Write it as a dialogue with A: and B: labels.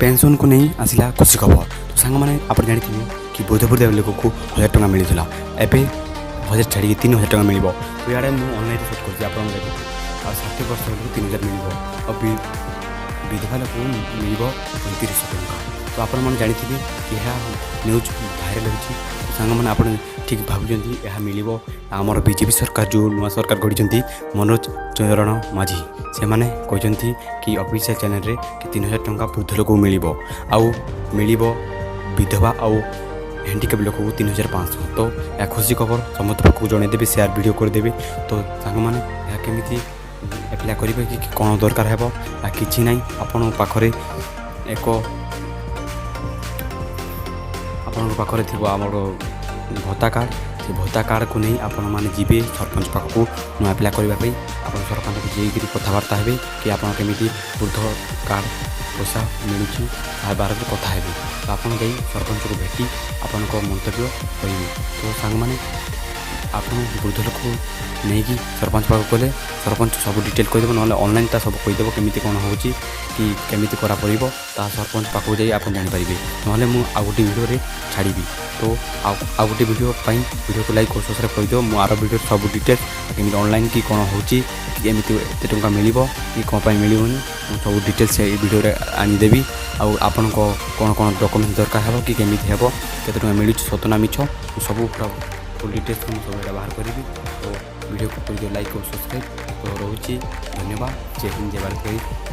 A: Pension को नहीं आसला खुशी खबर। तो सांग मैंने आप जानते कि बोधपुर लोक को 1000 टଙ୍କା मिलूला एवं 1000 छाड़ी 3000 टଙ୍କା मिल। तो इे मुझे ऑनलाइन सर्च कर आप 60 वर्ष 3000 मिल और विधवा लोक मिल 3500 टଙ୍କା। तो आप जानते यह न्यूज भाइराल होती सांग मैंने आप ठीक भावुं यह मिल आमर बीजेपी सरकार जो नुआ सरकार गढ़ी मनोज चरण माझी से मैंने कहते कि ऑफिशियल चैनल रे कि 3000 टଙ୍କା वृद्ध लोक मिल मिल विधवा आउ हैंडिकैप लोक को 3500। तो यह खुशी खबर समस्त पाक जनईदेवी शेयर वीडियो करदेवे। तो सांग मैंने यह केमी एप्लाय करेंगे कि कौन दरकार है कि ना आपण पाखरे एक आपण पाखरे थी आमर भत्ता कार्ड से भत्ता कार्ड को नहीं आपण मैंने जी सरपंच पाखक नुआ एप्लाय करने आप सरपंच को जाइए कथबार्ता हे कि आपड़ केमी वृद्ध कार्ड पैसा मिलूँ बारे में कथा हे। तो आप सरपंच को भेटी आपण मंतव्य कहे। तो सांग मैंने आप वृद्ध लोक नहीं कि सरपंच पाक गले सरपंच सब डिटेल कहीदेव ना ऑनलाइन ता सब कहीदेव केमी कौन हो कि केमी करा पड़ो ता सरपंच पाक जाए आप जानीपर ना मुझे आउ गोटे वीडियो छाड़ी। तो आउ गोटे वीडियो को लाइक और सब्सक्राइब करदेव। मु आर वीडियो सब डिटेल केमी ऑनलाइन कि कौन होमती एत टଙ୍କା मिल कि कौन मिलूनी सब डिटेल्स वीडियो आनीदेवी। आपण कौन कौन डॉक्यूमेंट दरकार है कि केमी हे के मिलूँ सतना मिछ सब फुल डिटेल्स मुझे सब बाहर करी। तो वीडियो को लाइक और सब्सक्राइब तो रोचे धन्यवाद। जय हिंद जय भारत।